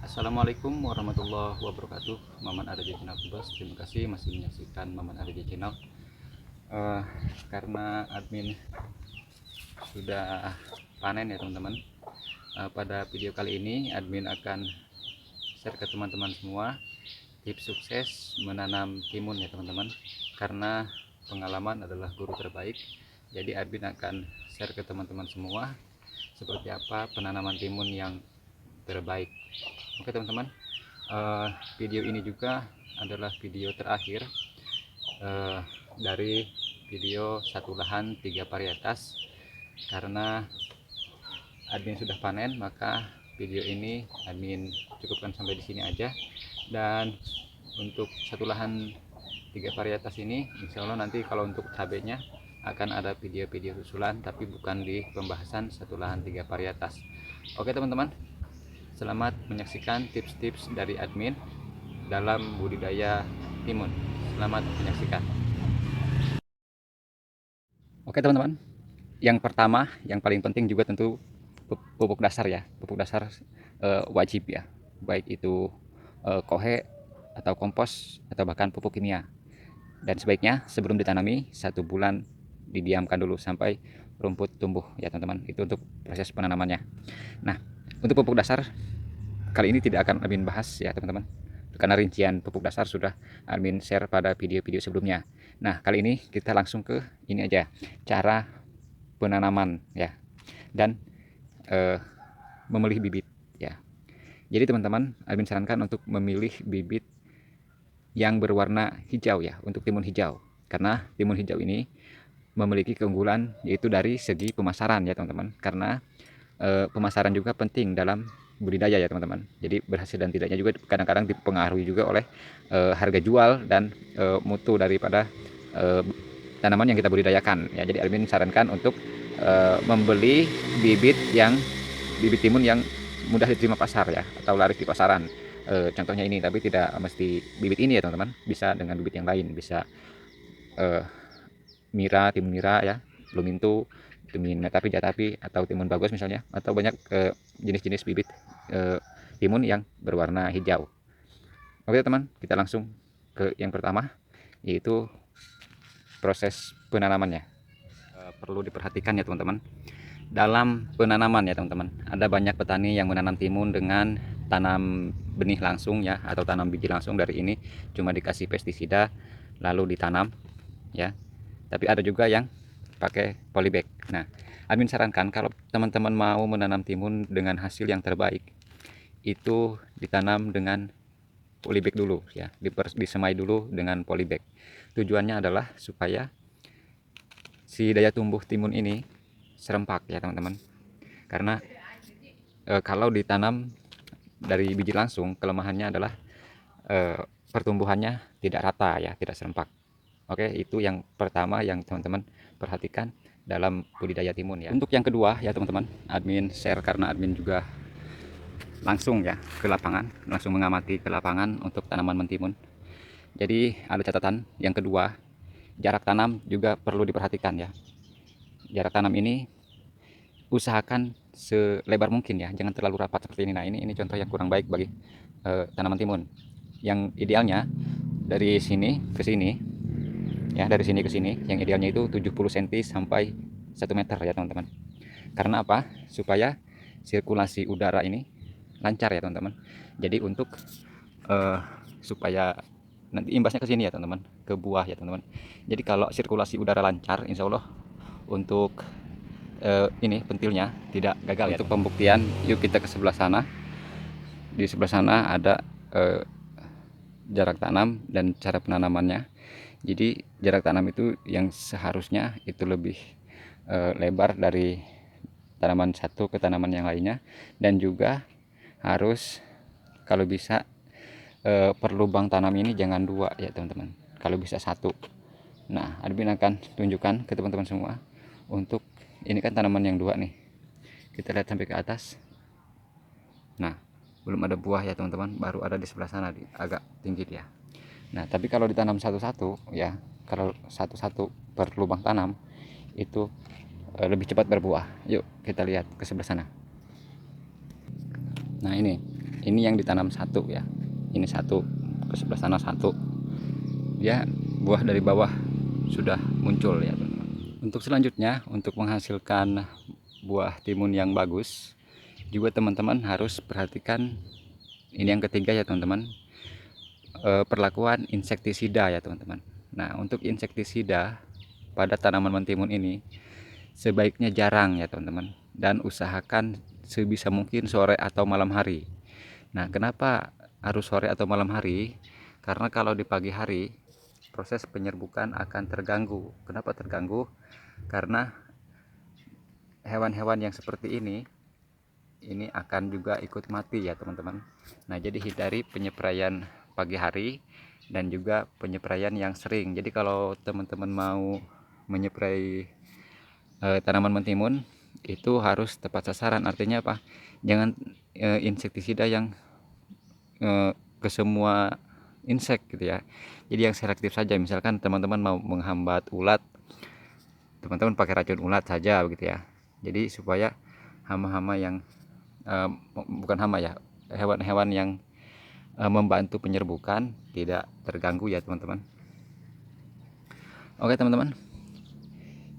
Assalamualaikum warahmatullahi wabarakatuh. Maman ada di channel Bebas. Terima kasih masih menyaksikan Maman ada di channel. Eh, karena admin sudah panen ya teman-teman. Pada video kali ini admin akan share ke teman-teman semua tips sukses menanam timun ya teman-teman. Karena pengalaman adalah guru terbaik. Jadi admin akan share ke teman-teman semua seperti apa penanaman timun yang terbaik. Oke teman-teman, video ini juga adalah video terakhir dari video satu lahan 3 varietas. Karena admin sudah panen, maka video ini admin cukupkan sampai di sini aja. Dan untuk satu lahan 3 varietas ini, insya Allah nanti kalau untuk cabenya akan ada video-video susulan, tapi bukan di pembahasan satu lahan 3 varietas. Oke teman-teman, selamat menyaksikan tips-tips dari admin dalam budidaya timun. Selamat menyaksikan. Oke teman-teman, yang pertama, yang paling penting juga tentu pupuk dasar ya. Pupuk dasar wajib ya, baik itu kohe atau kompos atau bahkan pupuk kimia. Dan sebaiknya sebelum ditanami 1 bulan didiamkan dulu sampai rumput tumbuh ya teman-teman. Itu untuk proses penanamannya. Nah, untuk pupuk dasar kali ini tidak akan admin bahas ya teman-teman, karena rincian pupuk dasar sudah admin share pada video-video sebelumnya. Nah, kali ini kita langsung ke ini aja, cara penanaman ya, dan memilih bibit ya. Jadi teman-teman, admin sarankan untuk memilih bibit yang berwarna hijau ya, untuk timun hijau. Karena timun hijau ini memiliki keunggulan yaitu dari segi pemasaran ya teman-teman. Karena pemasaran juga penting dalam budidaya ya teman-teman. Jadi berhasil dan tidaknya juga kadang-kadang dipengaruhi juga oleh harga jual dan mutu daripada tanaman yang kita budidayakan ya. Jadi admin sarankan untuk membeli bibit timun yang mudah diterima pasar ya, atau laris di pasaran. Contohnya ini, tapi tidak mesti bibit ini ya teman-teman, bisa dengan bibit yang lain, bisa timun mira ya, lumintu, timun netapi jatapi, atau timun bagus misalnya, atau banyak jenis-jenis bibit timun yang berwarna hijau. Oke teman, kita langsung ke yang pertama, yaitu proses penanamannya. Perlu diperhatikan ya teman-teman, dalam penanaman ya teman-teman, ada banyak petani yang menanam timun dengan tanam benih langsung ya, atau tanam biji langsung dari ini, cuma dikasih pestisida lalu ditanam ya. Tapi ada juga yang pakai polybag. Nah, admin sarankan kalau teman-teman mau menanam timun dengan hasil yang terbaik, itu ditanam dengan polybag dulu ya, disemai dulu dengan polybag. Tujuannya adalah supaya si daya tumbuh timun ini serempak ya teman-teman. Karena kalau ditanam dari biji langsung, kelemahannya adalah pertumbuhannya tidak rata ya, tidak serempak. Oke, itu yang pertama yang teman-teman perhatikan dalam budidaya timun ya. Untuk yang kedua ya teman-teman, admin share karena admin juga langsung ya ke lapangan, langsung mengamati ke lapangan untuk tanaman mentimun. Jadi ada catatan yang kedua, jarak tanam juga perlu diperhatikan ya. Jarak tanam ini usahakan selebar mungkin ya, jangan terlalu rapat seperti ini. Nah, ini contoh yang kurang baik bagi tanaman timun. Yang idealnya dari sini ke sini ya, dari sini ke sini, yang idealnya itu 70 cm sampai 1 meter ya teman-teman. Karena apa? Supaya sirkulasi udara ini lancar ya teman-teman. Jadi untuk supaya nanti imbasnya ke sini ya teman-teman, ke buah ya teman-teman. Jadi kalau sirkulasi udara lancar, insya Allah untuk ini pentilnya tidak gagal ya. Untuk pembuktian, yuk kita ke sebelah sana. Di sebelah sana ada jarak tanam dan cara penanamannya. Jadi jarak tanam itu yang seharusnya itu lebih lebar dari tanaman satu ke tanaman yang lainnya, dan juga harus kalau bisa per lubang tanam ini jangan 2 ya teman-teman, kalau bisa 1. Nah, admin akan tunjukkan ke teman-teman semua. Untuk ini kan tanaman yang 2 nih, kita lihat sampai ke atas. Nah, belum ada buah ya teman-teman, baru ada di sebelah sana, agak tinggi dia. Nah, tapi kalau ditanam satu-satu ya, kalau satu-satu per lubang tanam itu lebih cepat berbuah. Yuk kita lihat ke sebelah sana. Nah, ini ini yang ditanam satu ya, ini satu, ke sebelah sana satu, ya buah dari bawah sudah muncul ya teman-teman. Untuk selanjutnya, untuk menghasilkan buah timun yang bagus juga teman-teman harus perhatikan ini yang ketiga ya teman-teman, perlakuan insektisida ya teman-teman. Nah, untuk insektisida pada tanaman mentimun ini sebaiknya jarang ya teman-teman, dan usahakan sebisa mungkin sore atau malam hari. Nah, kenapa harus sore atau malam hari? Karena kalau di pagi hari proses penyerbukan akan terganggu. Kenapa terganggu? Karena hewan-hewan yang seperti ini akan juga ikut mati ya teman-teman. Nah, jadi hindari penyepraian pagi hari dan juga penyepraian yang sering. Jadi kalau teman-teman mau menyeprai tanaman mentimun itu harus tepat sasaran. Artinya apa? Jangan insektisida yang ke semua insek gitu ya. Jadi yang selektif saja. Misalkan teman-teman mau menghambat ulat, teman-teman pakai racun ulat saja begitu ya. Jadi supaya hama-hama yang bukan hama ya, hewan-hewan yang membantu penyerbukan tidak terganggu ya teman-teman. Oke teman-teman,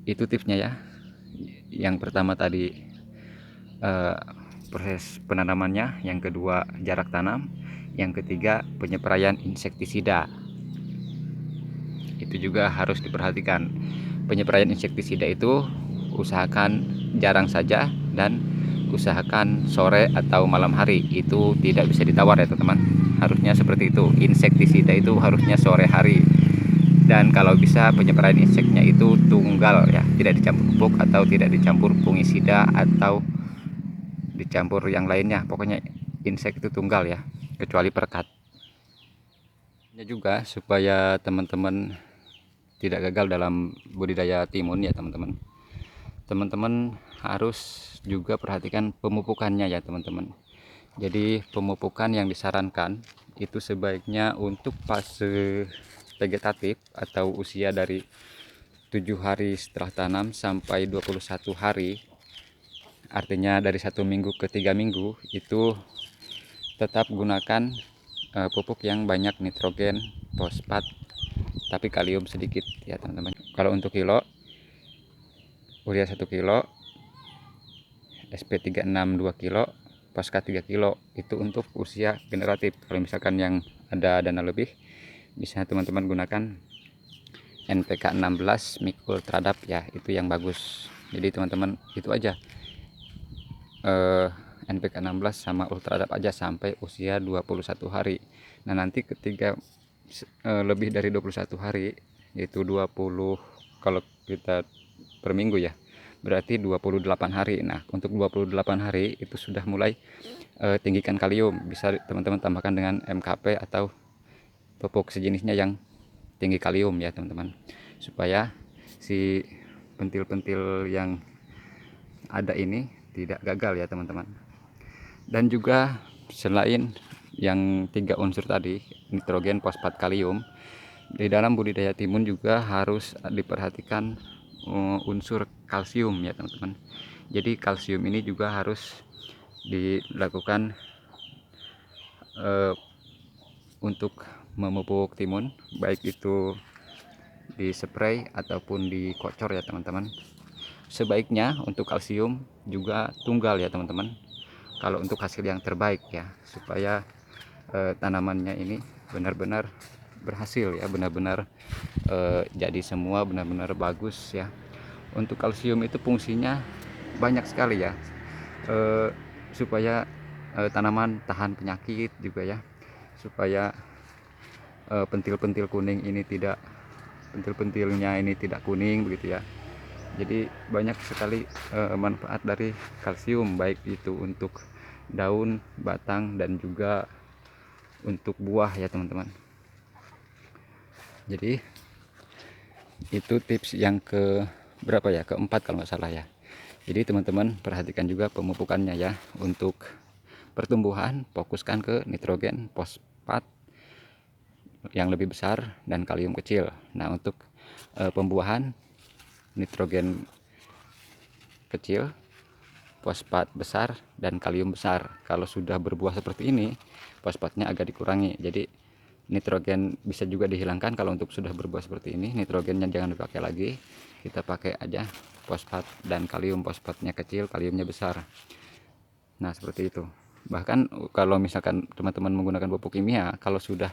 itu tipsnya ya. Yang pertama tadi proses penanamannya, yang kedua jarak tanam, yang ketiga penyepraian insektisida. Itu juga harus diperhatikan. Penyepraian insektisida itu usahakan jarang saja dan usahakan sore atau malam hari. Itu tidak bisa ditawar ya teman-teman, harusnya seperti itu. Insektisida itu harusnya sore hari, dan kalau bisa penyepraian inseknya itu tunggal ya, tidak dicampur pupuk atau tidak dicampur fungisida atau dicampur yang lainnya. Pokoknya insek itu tunggal ya, kecuali perekat. Ini juga supaya teman-teman tidak gagal dalam budidaya timun ya teman-teman. Teman-teman harus juga perhatikan pemupukannya ya teman-teman. Jadi pemupukan yang disarankan itu sebaiknya untuk fase vegetatif atau usia dari 7 hari setelah tanam sampai 21 hari, artinya dari 1 minggu ke 3 minggu, itu tetap gunakan pupuk yang banyak nitrogen, fosfat, tapi kalium sedikit ya teman-teman. Kalau untuk kilo, urea 1 kilo, SP36 2 kilo, Foskat 3 kilo, itu untuk usia generatif. Kalau misalkan yang ada dana lebih, bisa teman-teman gunakan NPK 16 Mikul Tradap ya, itu yang bagus. Jadi teman-teman itu aja, NPK 16 sama Ultradap aja sampai usia 21 hari. Nah nanti ketika lebih dari 21 hari, yaitu 20, kalau kita per minggu ya, berarti 28 hari. Nah untuk 28 hari itu sudah mulai tinggikan kalium. Bisa teman-teman tambahkan dengan MKP atau pupuk sejenisnya yang tinggi kalium ya teman-teman, supaya si pentil-pentil yang ada ini tidak gagal ya teman-teman. Dan juga selain yang 3 unsur tadi, nitrogen, fosfat, kalium, di dalam budidaya timun juga harus diperhatikan unsur kalsium ya teman-teman. Jadi kalsium ini juga harus dilakukan untuk memupuk timun, baik itu di spray ataupun dikocor ya teman-teman. Sebaiknya untuk kalsium juga tunggal ya teman-teman, kalau untuk hasil yang terbaik ya, supaya tanamannya ini benar-benar berhasil ya, benar-benar jadi semua benar-benar bagus ya. Untuk kalsium itu fungsinya banyak sekali ya, supaya tanaman tahan penyakit juga ya, supaya pentil-pentil kuning ini tidak, pentil-pentilnya ini tidak kuning begitu ya. Jadi banyak sekali manfaat dari kalsium, baik itu untuk daun, batang, dan juga untuk buah ya teman-teman. Jadi itu tips yang ke berapa ya, keempat kalau nggak salah ya. Jadi teman-teman perhatikan juga pemupukannya ya. Untuk pertumbuhan fokuskan ke nitrogen, fosfat yang lebih besar dan kalium kecil. Nah untuk pembuahan nitrogen kecil, fosfat besar dan kalium besar. Kalau sudah berbuah seperti ini, fosfatnya agak dikurangi. Jadi nitrogen bisa juga dihilangkan. Kalau untuk sudah berbuah seperti ini, nitrogennya jangan dipakai lagi, kita pakai aja fosfat dan kalium. Fosfatnya kecil, kaliumnya besar. Nah seperti itu. Bahkan kalau misalkan teman-teman menggunakan pupuk kimia, kalau sudah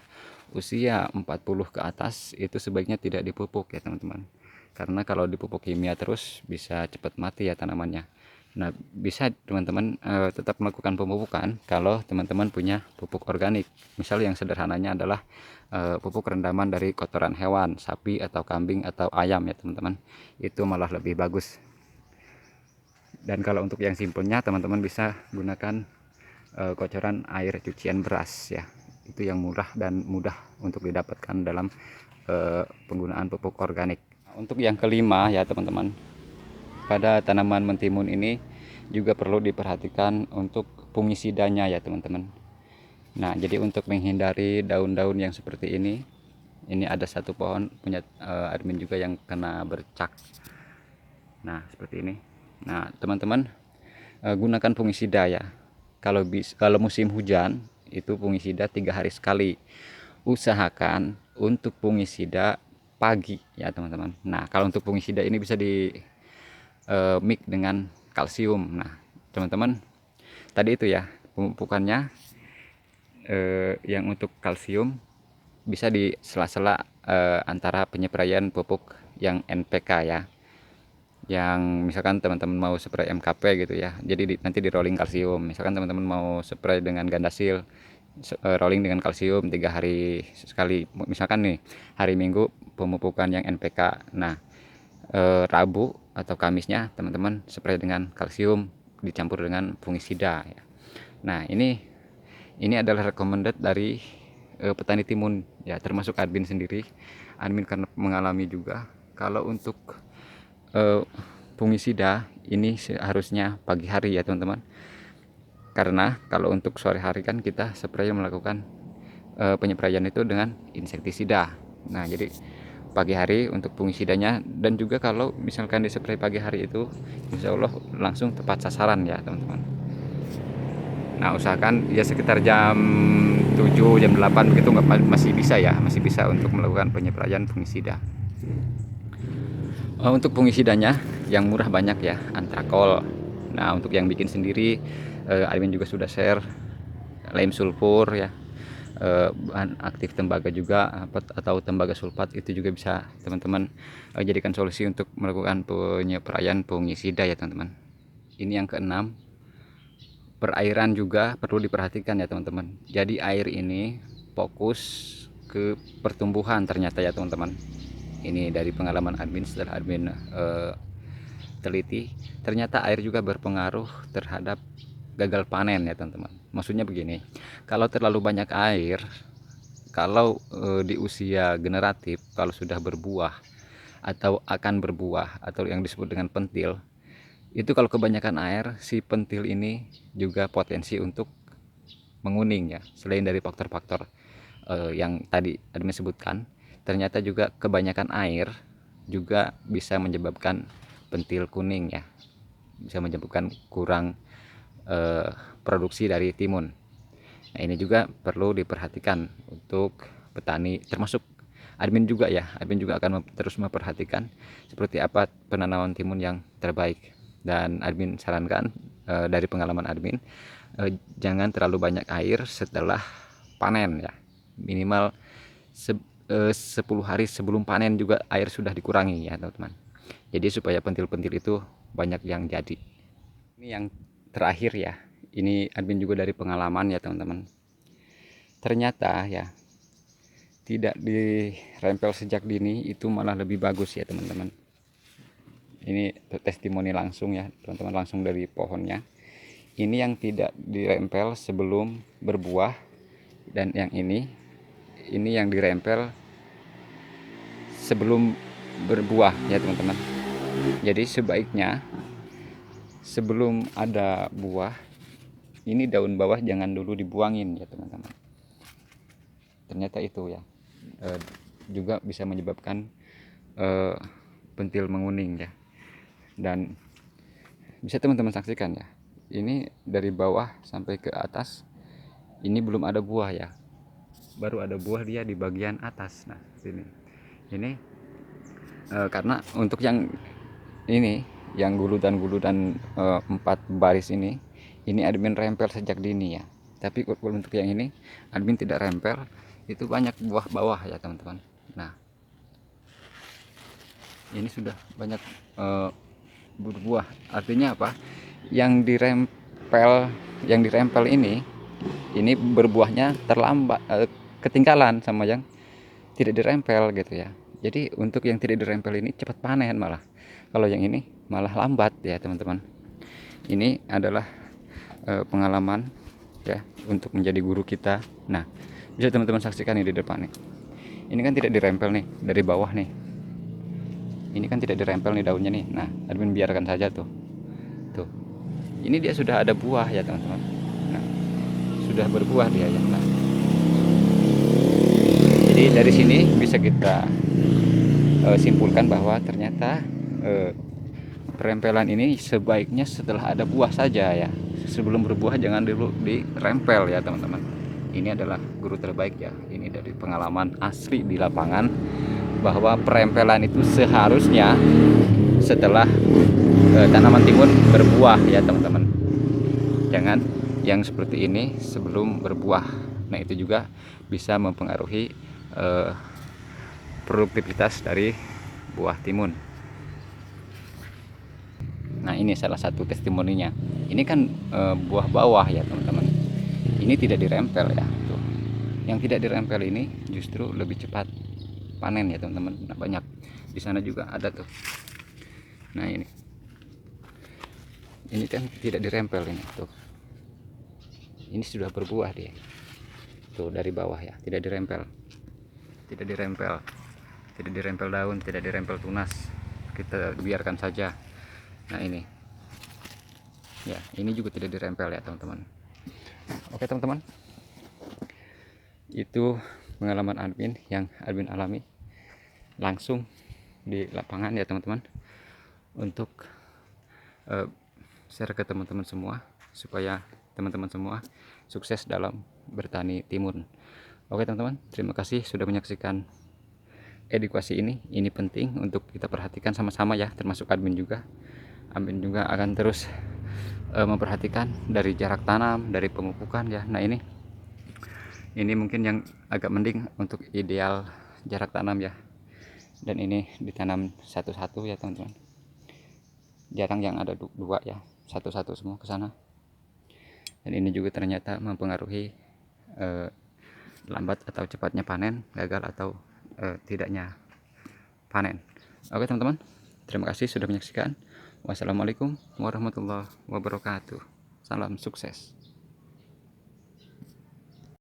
usia 40 ke atas, itu sebaiknya tidak dipupuk ya teman-teman. Karena kalau dipupuk kimia terus bisa cepat mati ya tanamannya. Nah bisa teman-teman tetap melakukan pemupukan kalau teman-teman punya pupuk organik. Misal yang sederhananya adalah pupuk rendaman dari kotoran hewan, sapi atau kambing atau ayam ya teman-teman. Itu malah lebih bagus. Dan kalau untuk yang simpelnya, teman-teman bisa gunakan kocoran air cucian beras ya. Itu yang murah dan mudah untuk didapatkan dalam penggunaan pupuk organik. Untuk yang kelima ya teman-teman, pada tanaman mentimun ini juga perlu diperhatikan untuk fungisidanya ya teman-teman. Nah jadi untuk menghindari daun-daun yang seperti ini ada satu pohon punya admin juga yang kena bercak. Nah seperti ini. Nah teman-teman gunakan fungisida ya. Kalau musim hujan itu fungisida 3 hari sekali. Usahakan untuk fungisida pagi ya teman-teman. Nah kalau untuk fungisida ini bisa di mix dengan kalsium. Nah teman-teman tadi itu ya pemupukannya yang untuk kalsium bisa di sela-sela antara penyepraian pupuk yang NPK ya, yang misalkan teman-teman mau spray MKP gitu ya, jadi nanti di rolling kalsium. Misalkan teman-teman mau spray dengan gandasil, rolling dengan kalsium 3 hari sekali. Misalkan nih hari Minggu pemupukan yang NPK, nah Rabu atau Kamisnya teman-teman spray dengan kalsium dicampur dengan fungisida ya. Nah ini adalah recommended dari petani timun ya, termasuk admin sendiri. Admin karena mengalami juga kalau untuk fungisida ini seharusnya pagi hari ya teman-teman, karena kalau untuk sore hari kan kita spray melakukan penyepraian itu dengan insektisida. Nah jadi pagi hari untuk fungisidanya, dan juga kalau misalkan dispray pagi hari itu insya Allah langsung tepat sasaran ya teman-teman. Nah usahakan ya sekitar jam 7 jam 8 begitu masih bisa ya, masih bisa untuk melakukan penyepraian fungisida. Untuk fungisidanya yang murah banyak ya, Antrakol. Nah untuk yang bikin sendiri admin juga sudah share lem sulfur ya, bahan aktif tembaga juga atau tembaga sulfat, itu juga bisa teman-teman jadikan solusi untuk melakukan penyepraian fungisida ya teman-teman. Ini yang keenam, perairan juga perlu diperhatikan ya teman-teman. Jadi air ini fokus ke pertumbuhan ternyata ya teman-teman. Ini dari pengalaman admin, setelah admin teliti, ternyata air juga berpengaruh terhadap gagal panen ya teman-teman. Maksudnya begini, kalau terlalu banyak air, kalau di usia generatif, kalau sudah berbuah atau akan berbuah atau yang disebut dengan pentil, itu kalau kebanyakan air, si pentil ini juga potensi untuk menguning ya. Selain dari faktor-faktor yang tadi admin sebutkan, ternyata juga kebanyakan air juga bisa menyebabkan pentil kuning ya, bisa menyebabkan kurang produksi dari timun. Nah ini juga perlu diperhatikan untuk petani, termasuk admin juga ya. Admin juga akan terus memperhatikan seperti apa penanaman timun yang terbaik. Dan admin sarankan dari pengalaman admin, jangan terlalu banyak air setelah panen ya. Minimal 10 hari sebelum panen juga air sudah dikurangi ya teman-teman. Jadi supaya pentil-pentil itu banyak yang jadi. Ini yang terakhir ya, ini admin juga dari pengalaman ya teman-teman. Ternyata ya tidak dirempel sejak dini itu malah lebih bagus ya teman-teman. Ini testimoni langsung ya teman-teman, langsung dari pohonnya. Ini yang tidak dirempel sebelum berbuah, dan yang ini yang dirempel sebelum berbuah ya teman-teman. Jadi sebaiknya sebelum ada buah, ini daun bawah jangan dulu dibuangin ya teman-teman. Ternyata itu ya juga bisa menyebabkan pentil menguning ya. Dan bisa teman-teman saksikan ya, ini dari bawah sampai ke atas ini belum ada buah ya, baru ada buah dia di bagian atas. Nah sini ini karena untuk yang ini yang guludan-guludan 4 baris ini admin rempel sejak dini ya, tapi untuk yang ini admin tidak rempel, itu banyak buah bawah ya teman-teman. Nah ini sudah banyak berbuah, artinya apa, yang dirempel ini berbuahnya terlambat, ketinggalan sama yang tidak dirempel gitu ya. Jadi untuk yang tidak dirempel ini cepat panen malah, kalau yang ini malah lambat ya teman-teman. Ini adalah pengalaman ya untuk menjadi guru kita. Nah bisa teman-teman saksikan nih di depan nih, ini kan tidak dirempel nih dari bawah nih, ini kan tidak dirempel nih daunnya nih. Nah admin biarkan saja tuh, ini dia sudah ada buah ya teman-teman. Nah sudah berbuah dia ya. Nah, jadi dari sini bisa kita simpulkan bahwa ternyata perempelan ini sebaiknya setelah ada buah saja ya, sebelum berbuah jangan dulu dirempel ya teman-teman. Ini adalah guru terbaik ya, ini dari pengalaman asli di lapangan, bahwa perempelan itu seharusnya setelah tanaman timun berbuah ya teman-teman, jangan yang seperti ini sebelum berbuah. Nah itu juga bisa mempengaruhi produktivitas dari buah timun. Nah ini salah satu testimoninya, ini kan buah bawah ya teman-teman, ini tidak dirempel ya tuh. Yang tidak dirempel ini justru lebih cepat panen ya teman-teman. Nah banyak di sana juga ada tuh. Nah ini kan tidak dirempel ini tuh, ini sudah berbuah dia tuh dari bawah ya, tidak dirempel, tidak dirempel, tidak dirempel daun, tidak dirempel tunas, kita biarkan saja. Nah ini ya, ini juga tidak dirempel ya teman-teman. Oke teman-teman, itu pengalaman admin yang admin alami langsung di lapangan ya teman-teman, untuk share ke teman-teman semua supaya teman-teman semua sukses dalam bertani timun. Oke teman-teman, terima kasih sudah menyaksikan edukasi ini penting untuk kita perhatikan sama-sama ya, termasuk admin juga. Admin juga akan terus memperhatikan dari jarak tanam, dari pemupukan ya. Nah ini mungkin yang agak mending untuk ideal jarak tanam ya, dan ini ditanam satu-satu ya teman-teman, jarang yang ada dua ya, satu-satu semua ke sana. Dan ini juga ternyata mempengaruhi lambat atau cepatnya panen, gagal atau tidaknya panen. Oke teman-teman, terima kasih sudah menyaksikan. Wassalamualaikum warahmatullahi wabarakatuh. Salam sukses.